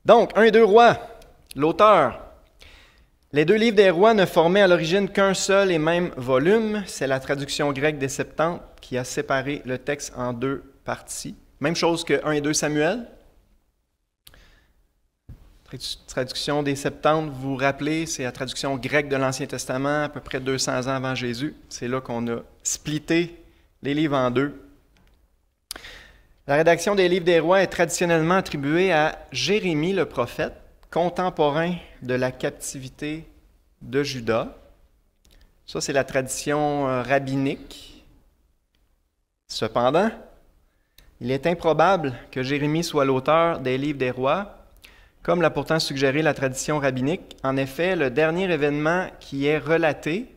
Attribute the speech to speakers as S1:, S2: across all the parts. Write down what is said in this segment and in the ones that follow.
S1: Donc, 1 et 2 Rois, l'auteur. Les deux livres des Rois ne formaient à l'origine qu'un seul et même volume. C'est la traduction grecque des Septante qui a séparé le texte en deux parties. Même chose que 1 et 2 Samuel. Traduction des Septante, vous vous rappelez, c'est la traduction grecque de l'Ancien Testament, à peu près 200 ans avant Jésus. C'est là qu'on a splitté les livres en deux. La rédaction des livres des Rois est traditionnellement attribuée à Jérémie le prophète, contemporain de la captivité de Juda. Ça, c'est la tradition rabbinique. Cependant, il est improbable que Jérémie soit l'auteur des livres des Rois, comme l'a pourtant suggéré la tradition rabbinique. En effet, le dernier événement qui est relaté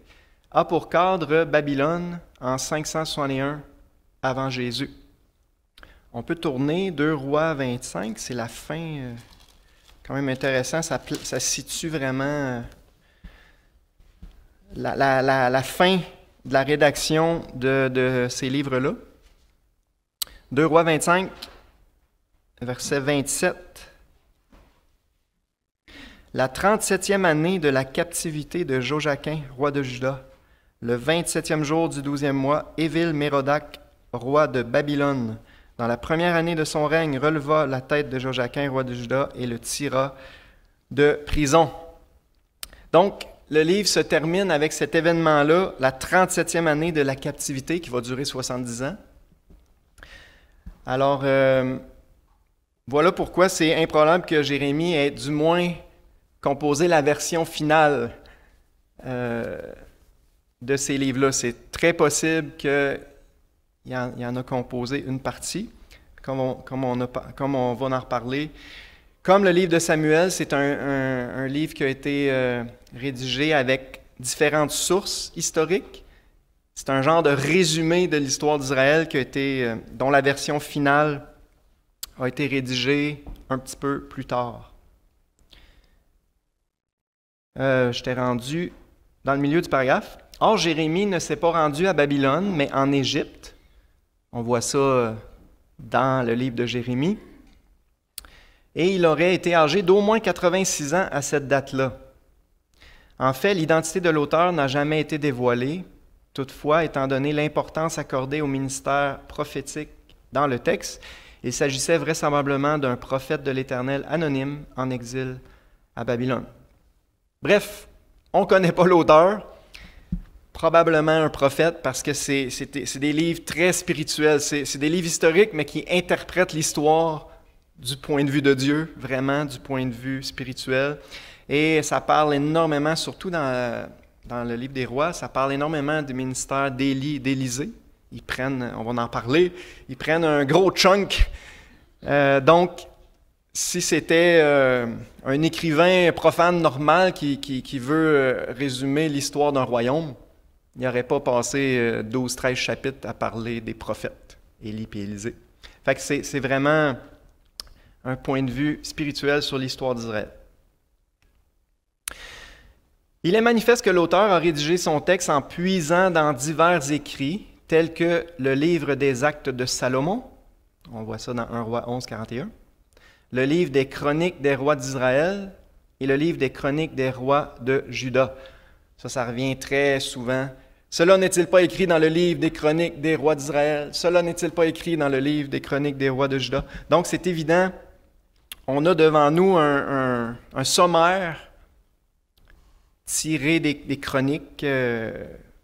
S1: a pour cadre Babylone en 561 avant Jésus. On peut tourner 2 Rois 25, c'est la fin, quand même intéressant, ça situe vraiment la fin de la rédaction de ces livres-là. 2 Rois 25, verset 27. La 37e année de la captivité de Joachim, roi de Juda, le 27e jour du 12e mois, Évil-Mérodach, roi de Babylone, dans la première année de son règne, releva la tête de Joachim, roi de Juda, et le tira de prison. Donc, le livre se termine avec cet événement-là, la 37e année de la captivité, qui va durer 70 ans. Alors, voilà pourquoi c'est improbable que Jérémie ait du moins composé la version finale de ces livres-là. C'est très possible qu'il y en a composé une partie, comme on va en reparler. Comme le livre de Samuel, c'est un livre qui a été rédigé avec différentes sources historiques. C'est un genre de résumé de l'histoire d'Israël dont la version finale a été rédigée un petit peu plus tard. J'étais rendu dans le milieu du paragraphe. Or, Jérémie ne s'est pas rendu à Babylone, mais en Égypte. On voit ça dans le livre de Jérémie. Et il aurait été âgé d'au moins 86 ans à cette date-là. En fait, l'identité de l'auteur n'a jamais été dévoilée. Toutefois, étant donné l'importance accordée au ministère prophétique dans le texte, il s'agissait vraisemblablement d'un prophète de l'Éternel anonyme en exil à Babylone. Bref, on ne connaît pas l'auteur, probablement un prophète parce que c'est des livres très spirituels, c'est des livres historiques mais qui interprètent l'histoire du point de vue de Dieu, vraiment du point de vue spirituel. Et ça parle énormément, surtout dans le livre des Rois, ça parle énormément du ministère d'Élie et d'Élisée. On va en parler, ils prennent un gros chunk. Donc, si c'était un écrivain profane normal qui veut résumer l'histoire d'un royaume, il n'aurait pas passé 12-13 chapitres à parler des prophètes, Élie et Élisée. Fait que c'est vraiment un point de vue spirituel sur l'histoire d'Israël. Il est manifeste que l'auteur a rédigé son texte en puisant dans divers écrits, tels que le livre des Actes de Salomon, on voit ça dans 1 Roi 11, 41, le livre des Chroniques des rois d'Israël et le livre des Chroniques des rois de Juda. Ça revient très souvent. Cela n'est-il pas écrit dans le livre des Chroniques des rois d'Israël? Cela n'est-il pas écrit dans le livre des Chroniques des rois de Juda? Donc, c'est évident, on a devant nous un sommaire tiré des chroniques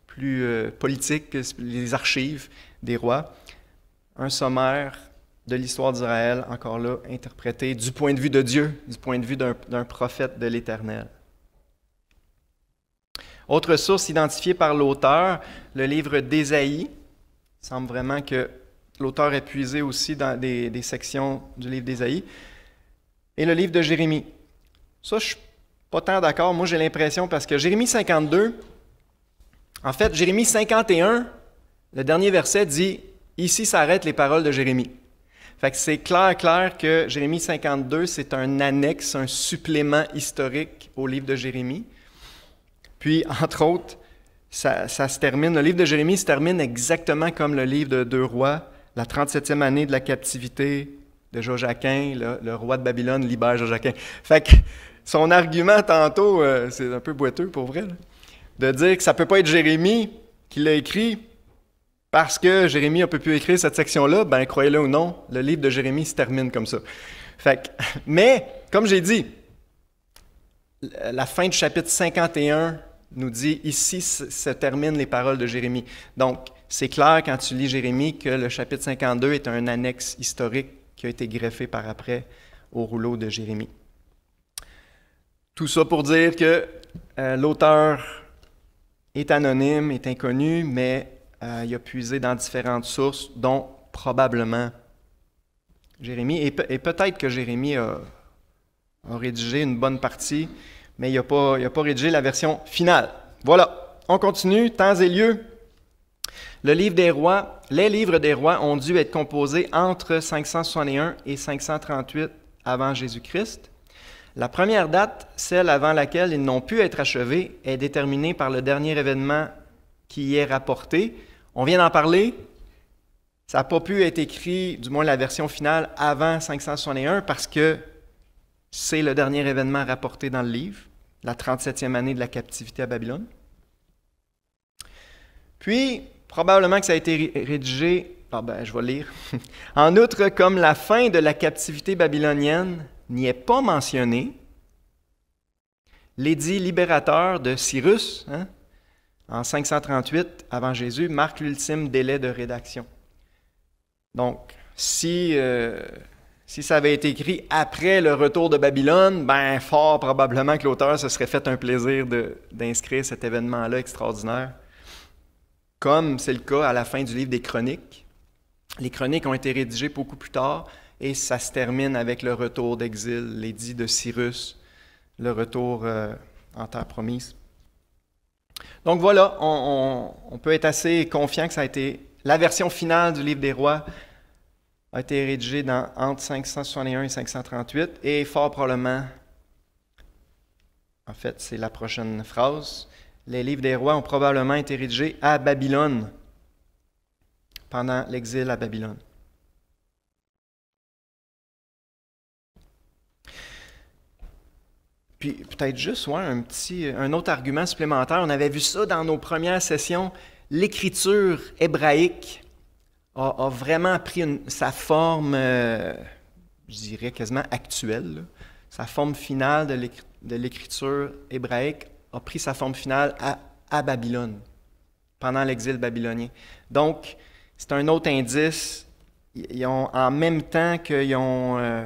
S1: plus politiques, les archives des rois. Un sommaire de l'histoire d'Israël, encore là, interprété du point de vue de Dieu, du point de vue d'un prophète de l'Éternel. Autre source identifiée par l'auteur, le livre d'Ésaïe. Il semble vraiment que l'auteur est puisé aussi dans des sections du livre d'Ésaïe. Et le livre de Jérémie. Ça, je ne suis pas tant d'accord. Moi, j'ai l'impression, parce que Jérémie 52, en fait, Jérémie 51, le dernier verset dit « Ici s'arrêtent les paroles de Jérémie ». Fait que c'est clair que Jérémie 52, c'est un annexe, un supplément historique au livre de Jérémie. Puis, entre autres, ça se termine, le livre de Jérémie se termine exactement comme le livre de 2 Rois, la 37e année de la captivité de Joachim, le roi de Babylone libère Joachim. Fait que son argument tantôt, c'est un peu boiteux pour vrai, là, de dire que ça ne peut pas être Jérémie qui l'a écrit parce que Jérémie n'a pas pu écrire cette section-là, ben croyez-le ou non, le livre de Jérémie se termine comme ça. Fait que, mais, comme j'ai dit, la fin du chapitre 51 nous dit, ici se terminent les paroles de Jérémie. Donc, c'est clair quand tu lis Jérémie que le chapitre 52 est un annexe historique qui a été greffé par après au rouleau de Jérémie. Tout ça pour dire que l'auteur est anonyme, est inconnu, mais il a puisé dans différentes sources, dont probablement Jérémie. Et peut-être que Jérémie a rédigé une bonne partie, mais il n'a pas rédigé la version finale. Voilà, on continue, temps et lieu. Les livres des rois ont dû être composés entre 561 et 538 avant Jésus-Christ. La première date, celle avant laquelle ils n'ont pu être achevés, est déterminée par le dernier événement qui y est rapporté. On vient d'en parler. Ça n'a pas pu être écrit, du moins la version finale, avant 561 parce que c'est le dernier événement rapporté dans le livre, la 37e année de la captivité à Babylone. Puis, probablement que ça a été rédigé, je vais lire. En outre, comme la fin de la captivité babylonienne n'y est pas mentionnée, l'édit libérateur de Cyrus, en 538 avant Jésus, marque l'ultime délai de rédaction. Donc, si ça avait été écrit après le retour de Babylone, ben fort probablement que l'auteur se serait fait un plaisir d'inscrire cet événement-là extraordinaire, comme c'est le cas à la fin du livre des Chroniques. Les Chroniques ont été rédigées beaucoup plus tard et ça se termine avec le retour d'exil, l'édit de Cyrus, le retour en terre promise. Donc voilà, on peut être assez confiant que ça a été la version finale du livre des rois a été rédigée entre 561 et 538 et fort probablement, en fait c'est la prochaine phrase, les livres des rois ont probablement été rédigés à Babylone pendant l'exil à Babylone. Puis peut-être juste un autre argument supplémentaire. On avait vu ça dans nos premières sessions. L'écriture hébraïque a vraiment pris sa forme, je dirais quasiment actuelle. Là. Sa forme finale de l'écriture hébraïque a pris sa forme finale à Babylone, pendant l'exil babylonien. Donc, c'est un autre indice. Ils ont, en même temps qu'ils ont...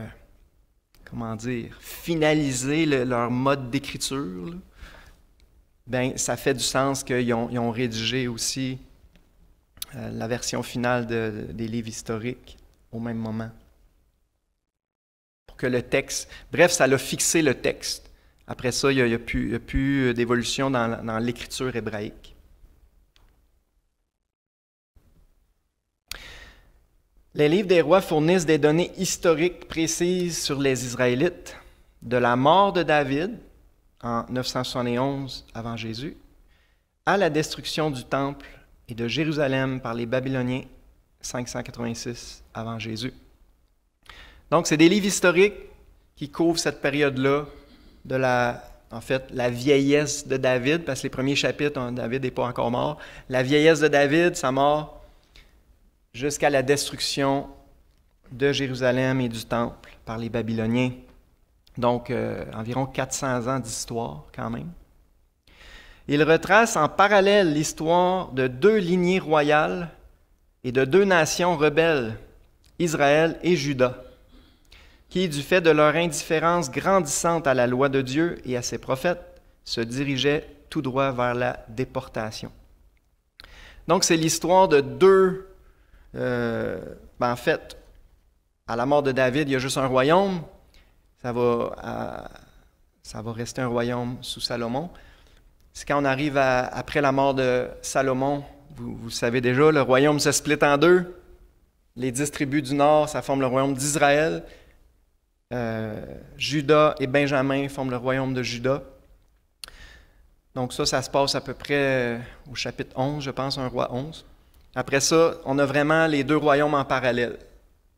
S1: finaliser leur mode d'écriture, ben, ça fait du sens qu'ils ont rédigé aussi la version finale des livres historiques au même moment. Pour que le texte... Bref, ça a fixé le texte. Après ça, il n'y a plus d'évolution dans l'écriture hébraïque. Les livres des rois fournissent des données historiques précises sur les Israélites, de la mort de David en 971 avant Jésus, à la destruction du temple et de Jérusalem par les Babyloniens 586 avant Jésus. Donc, c'est des livres historiques qui couvrent cette période-là de la vieillesse de David, parce que les premiers chapitres, David n'est pas encore mort, la vieillesse de David, sa mort, jusqu'à la destruction de Jérusalem et du temple par les Babyloniens. Donc, environ 400 ans d'histoire quand même. Il retrace en parallèle l'histoire de deux lignées royales et de deux nations rebelles, Israël et Juda, qui, du fait de leur indifférence grandissante à la loi de Dieu et à ses prophètes, se dirigeaient tout droit vers la déportation. Donc, c'est l'histoire de deux... en fait, à la mort de David, il y a juste un royaume. Ça va rester un royaume sous Salomon. C'est quand on arrive après la mort de Salomon, vous savez déjà, le royaume se split en deux. Les 10 tribus du nord, ça forme le royaume d'Israël. Juda et Benjamin forment le royaume de Juda. Donc ça se passe à peu près au chapitre 11, je pense, un roi 11. Après ça, on a vraiment les deux royaumes en parallèle.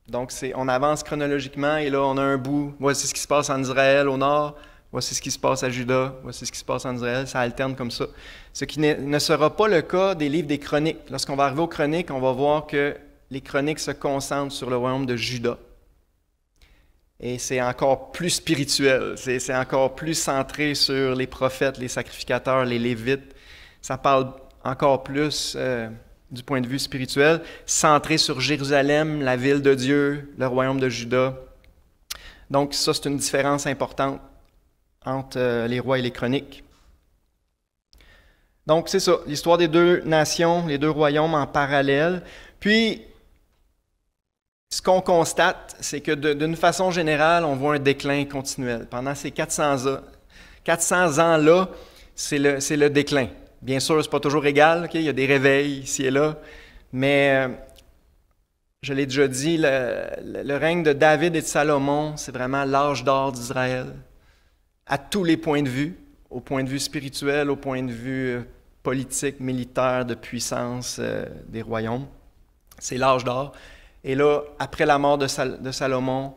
S1: Donc, on avance chronologiquement et là, on a un bout. Voici ce qui se passe en Israël au nord. Voici ce qui se passe à Juda. Voici ce qui se passe en Israël. Ça alterne comme ça. Ce qui ne sera pas le cas des livres des Chroniques. Lorsqu'on va arriver aux Chroniques, on va voir que les Chroniques se concentrent sur le royaume de Juda. Et c'est encore plus spirituel. C'est encore plus centré sur les prophètes, les sacrificateurs, les Lévites. Ça parle encore plus du point de vue spirituel, centré sur Jérusalem, la ville de Dieu, le royaume de Juda. Donc ça, c'est une différence importante entre les rois et les chroniques. Donc c'est ça, l'histoire des deux nations, les deux royaumes en parallèle. Puis, ce qu'on constate, c'est que d'une façon générale, on voit un déclin continuel. Pendant ces 400 ans-là, c'est le déclin. Bien sûr, ce n'est pas toujours égal, okay? Il y a des réveils ici et là, mais je l'ai déjà dit, le règne de David et de Salomon, c'est vraiment l'âge d'or d'Israël, à tous les points de vue, au point de vue spirituel, au point de vue politique, militaire, de puissance des royaumes. C'est l'âge d'or. Et là, après la mort de Salomon,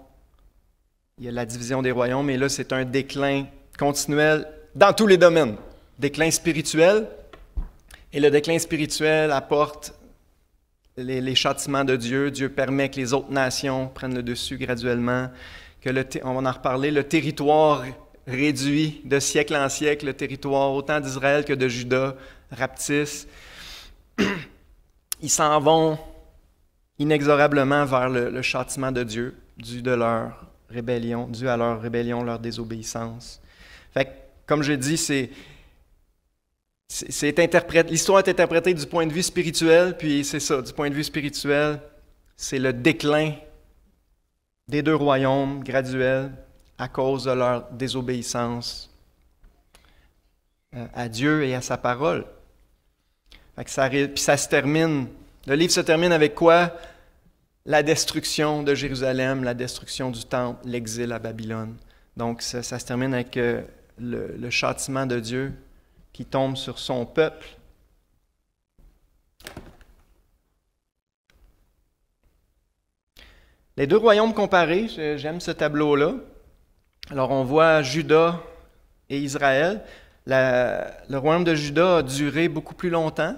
S1: il y a la division des royaumes, et là, c'est un déclin continuel dans tous les domaines. Déclin spirituel, et le déclin spirituel apporte les châtiments de Dieu. Dieu permet que les autres nations prennent le dessus graduellement, on va en reparler, le territoire réduit de siècle en siècle, le territoire autant d'Israël que de Juda rapetisse. Ils s'en vont inexorablement vers le châtiment de Dieu, dû à leur rébellion, leur désobéissance. Fait que, comme je dis, l'histoire est interprétée du point de vue spirituel, puis c'est ça, du point de vue spirituel, c'est le déclin des deux royaumes graduel à cause de leur désobéissance à Dieu et à sa parole. Fait que puis ça se termine, le livre se termine avec quoi? La destruction de Jérusalem, la destruction du temple, l'exil à Babylone. Donc ça se termine avec le châtiment de Dieu qui tombe sur son peuple. Les deux royaumes comparés, j'aime ce tableau-là. Alors on voit Juda et Israël. Le royaume de Juda a duré beaucoup plus longtemps,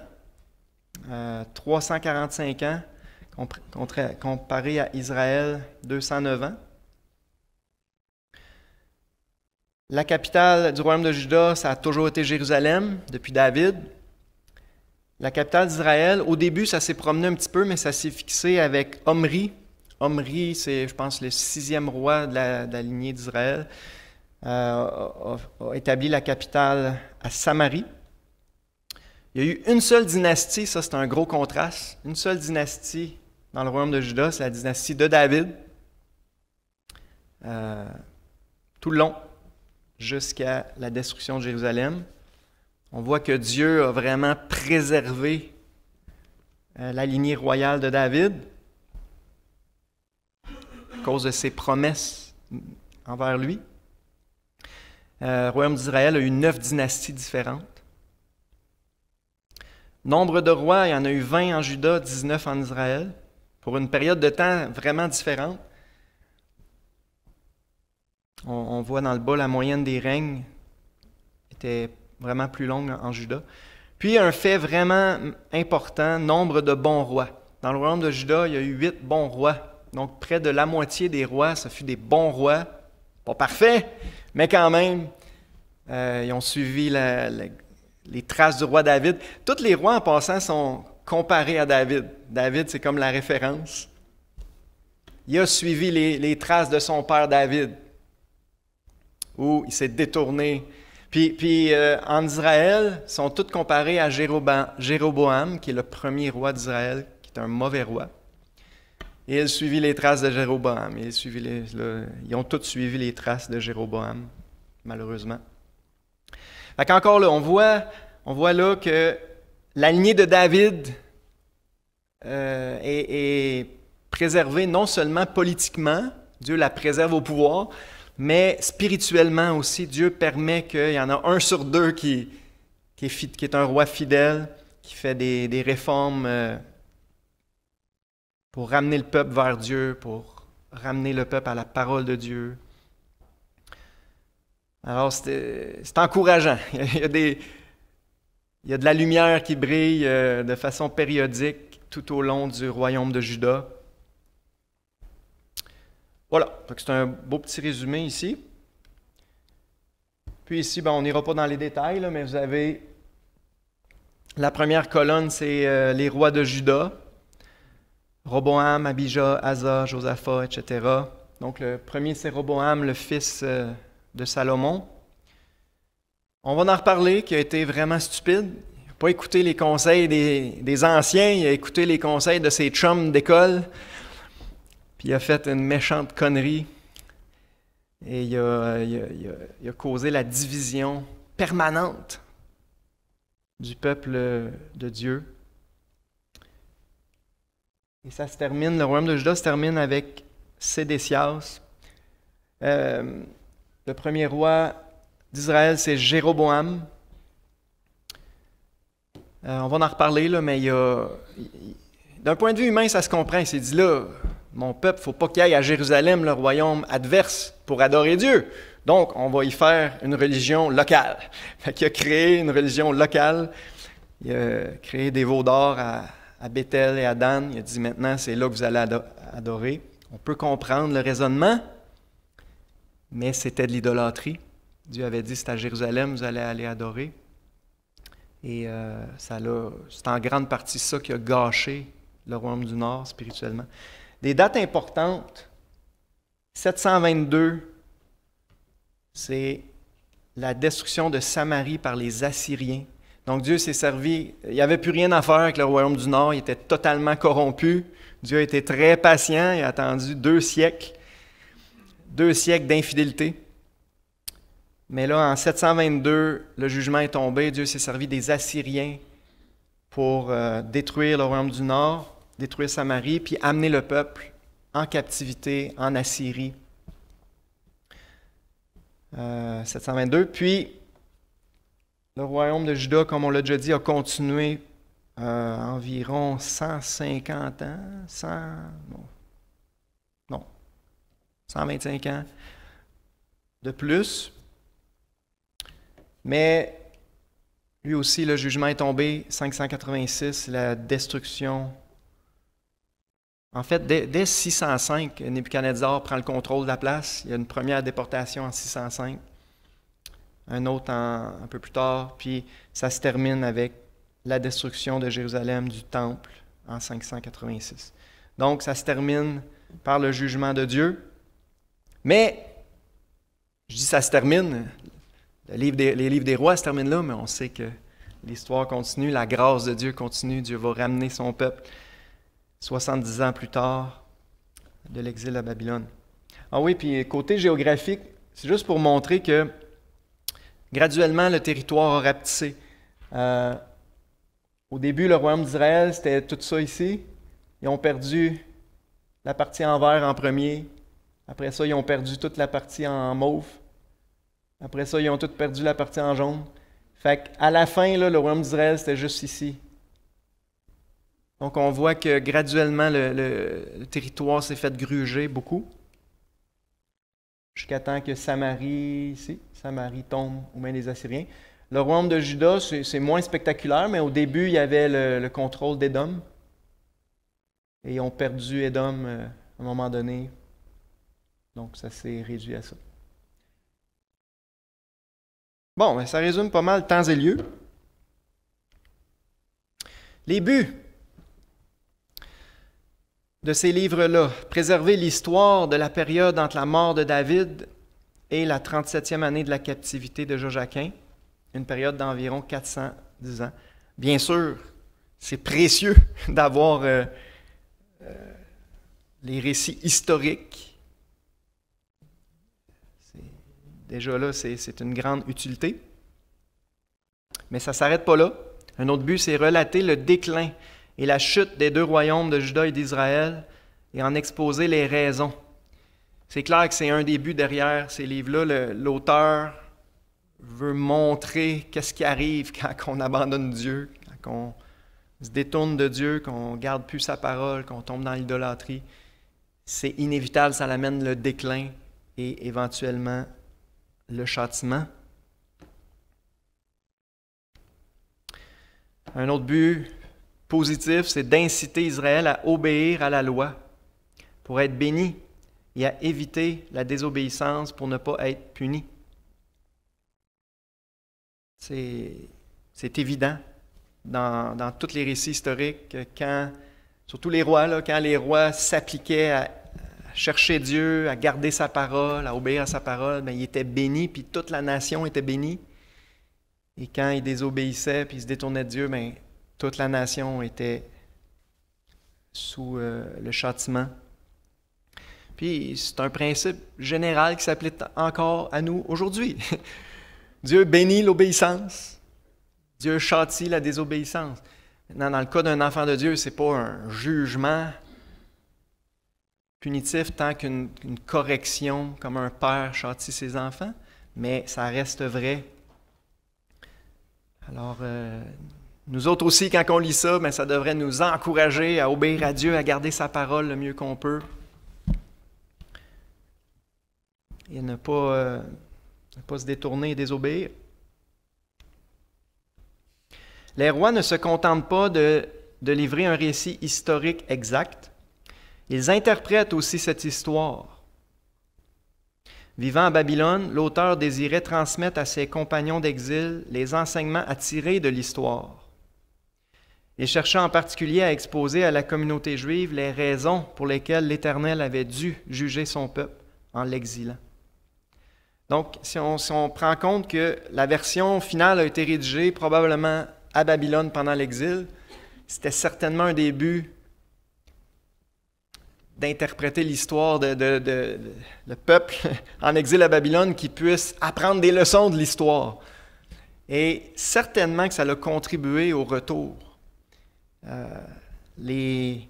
S1: 345 ans, comparé à Israël, 209 ans. La capitale du royaume de Juda, ça a toujours été Jérusalem, depuis David. La capitale d'Israël, au début, ça s'est promené un petit peu, mais ça s'est fixé avec Omri. Omri, c'est, je pense, le 6e roi de la lignée d'Israël, a établi la capitale à Samarie. Il y a eu une seule dynastie, ça c'est un gros contraste, une seule dynastie dans le royaume de Juda, c'est la dynastie de David, tout le long, jusqu'à la destruction de Jérusalem. On voit que Dieu a vraiment préservé la lignée royale de David à cause de ses promesses envers lui. Le royaume d'Israël a eu 9 dynasties différentes. Nombre de rois, il y en a eu 20 en Juda, 19 en Israël, pour une période de temps vraiment différente. On voit dans le bas la moyenne des règnes était vraiment plus longue en Juda. Puis un fait vraiment important, nombre de bons rois. Dans le royaume de Juda, il y a eu 8 bons rois. Donc près de la moitié des rois, ça fut des bons rois. Pas parfaits, mais quand même, ils ont suivi les traces du roi David. Tous les rois en passant sont comparés à David. David, c'est comme la référence. Il a suivi les traces de son père David, où il s'est détourné. Puis en Israël, ils sont tous comparés à Jéroboam, qui est le premier roi d'Israël, qui est un mauvais roi. Et il a suivi les traces de Jéroboam. Ils ont tous suivi les traces de Jéroboam, malheureusement. Fait qu'encore là, on voit là que la lignée de David est préservée non seulement politiquement, Dieu la préserve au pouvoir, mais spirituellement aussi, Dieu permet qu'il y en a 1 sur 2 qui est un roi fidèle, qui fait des réformes pour ramener le peuple vers Dieu, pour ramener le peuple à la parole de Dieu. Alors, c'est encourageant. Il y a de la lumière qui brille de façon périodique tout au long du royaume de Juda. Voilà, donc c'est un beau petit résumé ici. Puis ici, on n'ira pas dans les détails, là, mais vous avez la première colonne, c'est les rois de Juda. Roboam, Abijah, Asa, Josaphat, etc. Donc le premier, c'est Roboam, le fils de Salomon. On va en reparler, qui a été vraiment stupide. Il n'a pas écouté les conseils des anciens, il a écouté les conseils de ses chums d'école, puis il a fait une méchante connerie. Et il a causé la division permanente du peuple de Dieu. Et ça se termine, le royaume de Juda se termine avec Sédécias. Le premier roi d'Israël, c'est Jéroboam. On va en reparler, là, mais d'un point de vue humain, ça se comprend. Il s'est dit là, mon peuple, il ne faut pas qu'il aille à Jérusalem, le royaume adverse, pour adorer Dieu. Donc, on va y faire une religion locale. Fait qu'il a créé une religion locale. Il a créé des veaux d'or à Bethel et à Dan. Il a dit maintenant, c'est là que vous allez adorer. On peut comprendre le raisonnement, mais c'était de l'idolâtrie. Dieu avait dit, c'est à Jérusalem, vous allez aller adorer. Et c'est en grande partie ça qui a gâché le royaume du Nord spirituellement. Des dates importantes, 722, c'est la destruction de Samarie par les Assyriens. Donc Dieu s'est servi, il n'y avait plus rien à faire avec le royaume du Nord, il était totalement corrompu. Dieu a été très patient, il a attendu 2 siècles d'infidélité. Mais là, en 722, le jugement est tombé, Dieu s'est servi des Assyriens pour détruire le royaume du Nord, détruire Samarie, puis amener le peuple en captivité en Assyrie. 722. Puis, le royaume de Juda, comme on l'a déjà dit, a continué environ 150 ans, 125 ans de plus. Mais lui aussi, le jugement est tombé, 586, la destruction. En fait, dès 605, Nebuchadnezzar prend le contrôle de la place. Il y a une première déportation en 605, un autre un peu plus tard, puis ça se termine avec la destruction de Jérusalem, du temple, en 586. Donc, ça se termine par le jugement de Dieu. Mais, je dis ça se termine, les livres des rois se terminent là, mais on sait que l'histoire continue, la grâce de Dieu continue, Dieu va ramener son peuple 70 ans plus tard de l'exil à Babylone. Ah oui, puis côté géographique, c'est juste pour montrer que graduellement le territoire a rapetissé. Au début, le royaume d'Israël, c'était tout ça ici. Ils ont perdu la partie en vert en premier. Après ça, ils ont perdu toute la partie en mauve. Après ça, ils ont tout perdu la partie en jaune. Fait qu'à la fin, là, le royaume d'Israël, c'était juste ici. Donc, on voit que graduellement, le territoire s'est fait gruger beaucoup. Jusqu'à temps que Samarie tombe aux mains des Assyriens. Le royaume de Juda, c'est moins spectaculaire, mais au début, il y avait le contrôle d'Édom. Et ils ont perdu Édom à un moment donné. Donc, ça s'est réduit à ça. Bon, ben, ça résume pas mal temps et lieu. Les buts de ces livres-là, préserver l'histoire de la période entre la mort de David et la 37e année de la captivité de Joachim, une période d'environ 410 ans. Bien sûr, c'est précieux d'avoir les récits historiques. Déjà là, c'est une grande utilité. Mais ça ne s'arrête pas là. Un autre but, c'est relater le déclin et la chute des 2 royaumes de Juda et d'Israël et en exposer les raisons. C'est clair que c'est un des buts derrière ces livres-là. L'auteur veut montrer qu'est-ce qui arrive quand on abandonne Dieu, quand on se détourne de Dieu, qu'on ne garde plus sa parole, qu'on tombe dans l'idolâtrie, c'est inévitable, ça l'amène le déclin et éventuellement le châtiment. Un autre but positif, c'est d'inciter Israël à obéir à la loi pour être béni et à éviter la désobéissance pour ne pas être puni. C'est évident dans tous les récits historiques, surtout les rois, là, quand les rois s'appliquaient à chercher Dieu, à garder sa parole, à obéir à sa parole, bien, ils étaient bénis, puis toute la nation était bénie. Et quand ils désobéissaient, puis ils se détournaient de Dieu, bien, toute la nation était sous le châtiment. Puis c'est un principe général qui s'applique encore à nous aujourd'hui. Dieu bénit l'obéissance. Dieu châtie la désobéissance. Maintenant, dans le cas d'un enfant de Dieu, ce n'est pas un jugement punitif tant qu'une correction, comme un père châtie ses enfants, mais ça reste vrai. Alors, nous autres aussi, quand on lit ça, bien, ça devrait nous encourager à obéir à Dieu, à garder sa parole le mieux qu'on peut. Et ne pas se détourner et désobéir. Les rois ne se contentent pas de livrer un récit historique exact. Ils interprètent aussi cette histoire. Vivant à Babylone, l'auteur désirait transmettre à ses compagnons d'exil les enseignements à tirer de l'histoire. Il cherchait en particulier à exposer à la communauté juive les raisons pour lesquelles l'Éternel avait dû juger son peuple en l'exilant. Donc, si on prend compte que la version finale a été rédigée probablement à Babylone pendant l'exil, c'était certainement un des buts d'interpréter l'histoire le peuple en exil à Babylone qui puisse apprendre des leçons de l'histoire. Et certainement que ça a contribué au retour. Il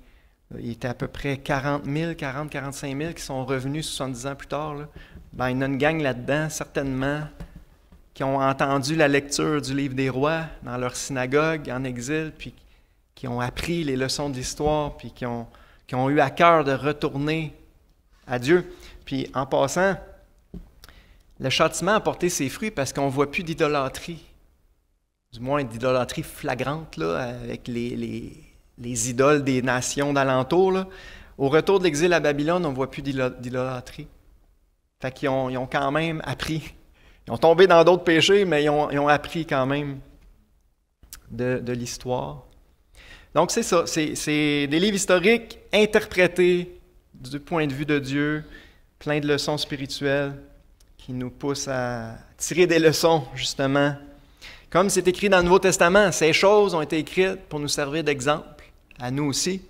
S1: était à peu près 45 000 qui sont revenus 70 ans plus tard. Là. Ben, il y en a une gang là-dedans, certainement, qui ont entendu la lecture du livre des rois dans leur synagogue en exil, puis qui ont appris les leçons de l'histoire, puis qui ont eu à cœur de retourner à Dieu. Puis en passant, le châtiment a porté ses fruits parce qu'on ne voit plus d'idolâtrie, du moins d'idolâtrie flagrante, là, avec les idoles des nations d'alentour. Là. Au retour de l'exil à Babylone, on ne voit plus d'idolâtrie. Fait qu'ils ont quand même appris. Ils ont tombé dans d'autres péchés, mais ils ont appris quand même de l'histoire. Donc c'est ça, c'est des livres historiques interprétés du point de vue de Dieu, plein de leçons spirituelles qui nous poussent à tirer des leçons, justement. Comme c'est écrit dans le Nouveau Testament, ces choses ont été écrites pour nous servir d'exemple, à nous aussi,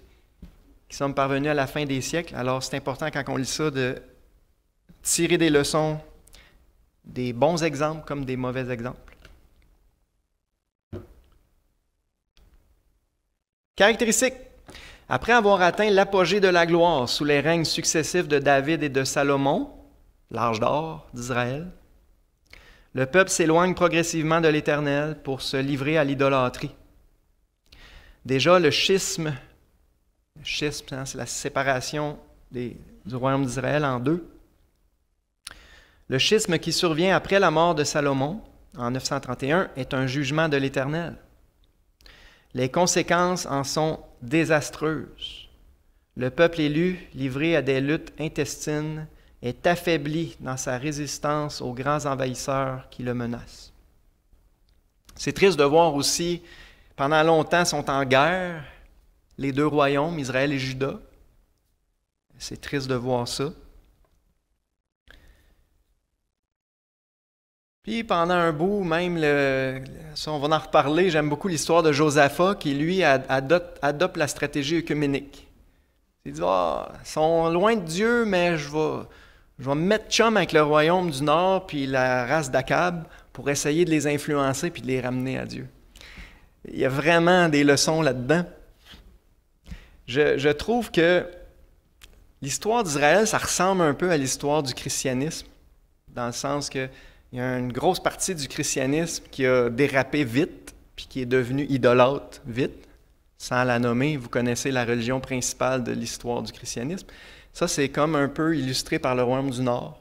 S1: qui sommes parvenus à la fin des siècles. Alors c'est important quand on lit ça de tirer des leçons, des bons exemples comme des mauvais exemples. Caractéristiques. Après avoir atteint l'apogée de la gloire sous les règnes successifs de David et de Salomon, l'âge d'or d'Israël, le peuple s'éloigne progressivement de l'Éternel pour se livrer à l'idolâtrie. Déjà, le schisme, c'est la séparation du royaume d'Israël en deux. Le schisme qui survient après la mort de Salomon, en 931, est un jugement de l'Éternel. Les conséquences en sont désastreuses. Le peuple élu, livré à des luttes intestines, est affaibli dans sa résistance aux grands envahisseurs qui le menacent. C'est triste de voir aussi, pendant longtemps, sont en guerre les deux royaumes, Israël et Juda. C'est triste de voir ça. Puis pendant un bout, même, ça on va en reparler, j'aime beaucoup l'histoire de Josaphat qui, lui, adopte la stratégie œcuménique. Il dit, ils sont loin de Dieu, mais je vais me mettre chum avec le royaume du Nord puis la race d'Akab pour essayer de les influencer puis de les ramener à Dieu. Il y a vraiment des leçons là-dedans. Je trouve que l'histoire d'Israël, ça ressemble un peu à l'histoire du christianisme, dans le sens que il y a une grosse partie du christianisme qui a dérapé vite, puis qui est devenu idolâtre vite. sans la nommer, vous connaissez la religion principale de l'histoire du christianisme. Ça, c'est comme un peu illustré par le royaume du Nord.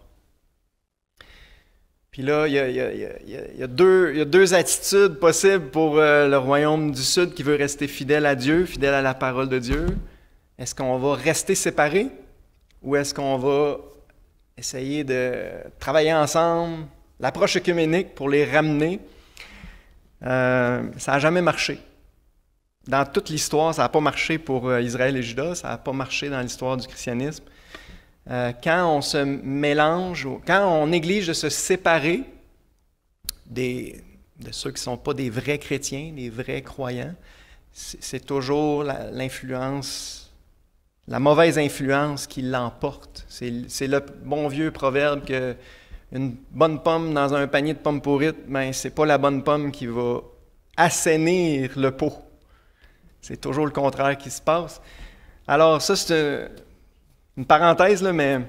S1: Puis là, il y a deux attitudes possibles pour le royaume du Sud qui veut rester fidèle à Dieu, fidèle à la parole de Dieu. Est-ce qu'on va rester séparés ou est-ce qu'on va essayer de travailler ensemble, l'approche œcuménique pour les ramener? Ça n'a jamais marché. Dans toute l'histoire, ça n'a pas marché pour Israël et Juda, ça n'a pas marché dans l'histoire du christianisme. Quand on se mélange, quand on néglige de se séparer de ceux qui ne sont pas des vrais chrétiens, des vrais croyants, c'est toujours l'influence, la mauvaise influence qui l'emporte. C'est le bon vieux proverbe que une bonne pomme dans un panier de pommes pourrites, ben, ce n'est pas la bonne pomme qui va assainir le pot. C'est toujours le contraire qui se passe. Alors ça, c'est une parenthèse, là, mais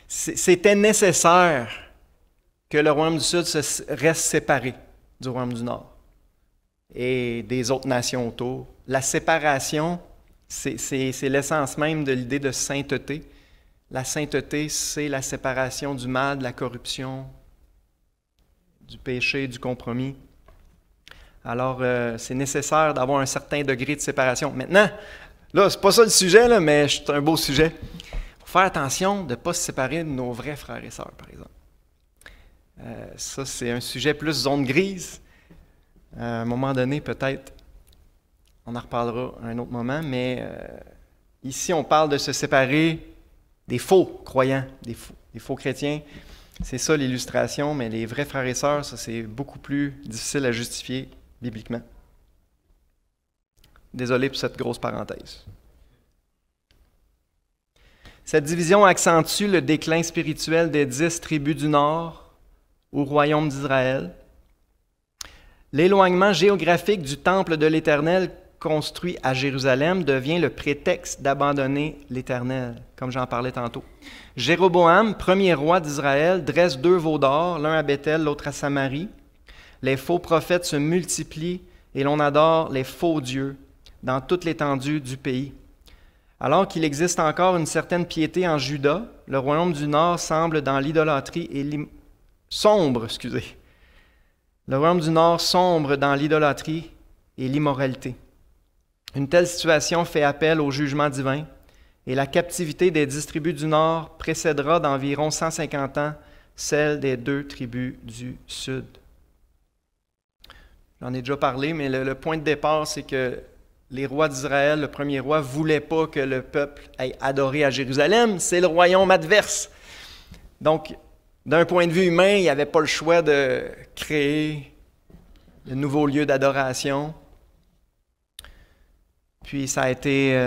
S1: c'était nécessaire que le royaume du Sud reste séparé du royaume du Nord et des autres nations autour. La séparation, c'est l'essence même de l'idée de sainteté. La sainteté, c'est la séparation du mal, de la corruption, du péché, du compromis. Alors, c'est nécessaire d'avoir un certain degré de séparation. Maintenant, là, c'est pas ça le sujet, là, mais c'est un beau sujet. Il faut faire attention de ne pas se séparer de nos vrais frères et sœurs, par exemple. Ça, c'est un sujet plus zone grise. À un moment donné, peut-être, on en reparlera à un autre moment, mais ici, on parle de se séparer des faux croyants, des faux chrétiens. C'est ça l'illustration, mais les vrais frères et sœurs, ça, c'est beaucoup plus difficile à justifier bibliquement. Désolé pour cette grosse parenthèse. Cette division accentue le déclin spirituel des 10 tribus du Nord au royaume d'Israël. L'éloignement géographique du temple de l'Éternel construit à Jérusalem devient le prétexte d'abandonner l'Éternel, comme j'en parlais tantôt. Jéroboam, premier roi d'Israël, dresse 2 veaux d'or, l'un à Béthel, l'autre à Samarie. Les faux prophètes se multiplient et l'on adore les faux dieux dans toute l'étendue du pays. Alors qu'il existe encore une certaine piété en Juda, le royaume du Nord semble dans l'idolâtrie et sombre. Le royaume du Nord sombre dans l'idolâtrie et l'immoralité. Une telle situation fait appel au jugement divin et la captivité des 10 tribus du Nord précédera d'environ 150 ans celle des 2 tribus du Sud. J'en ai déjà parlé, mais le point de départ, c'est que les rois d'Israël, le premier roi, ne voulaient pas que le peuple aille adorer à Jérusalem. C'est le royaume adverse. Donc, d'un point de vue humain, il n'y avait pas le choix de créer de nouveaux lieux d'adoration. Puis ça a été,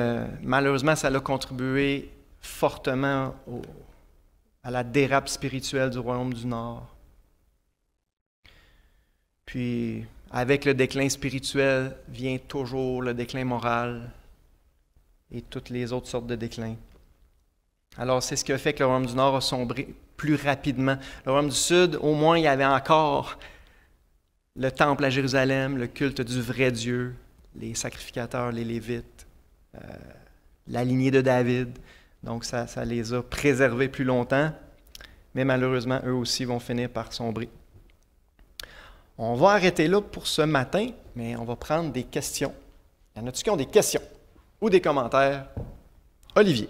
S1: malheureusement, ça a contribué fortement à la dérape spirituelle du royaume du Nord. Puis, avec le déclin spirituel vient toujours le déclin moral et toutes les autres sortes de déclins. Alors, c'est ce qui a fait que le royaume du Nord a sombré plus rapidement. Le royaume du Sud, au moins, il y avait encore le temple à Jérusalem, le culte du vrai Dieu, les sacrificateurs, les Lévites, la lignée de David. Donc, ça les a préservés plus longtemps, mais malheureusement, eux aussi vont finir par sombrer. On va arrêter là pour ce matin, mais on va prendre des questions. Y en a-t-il qui ont des questions ou des commentaires? Olivier.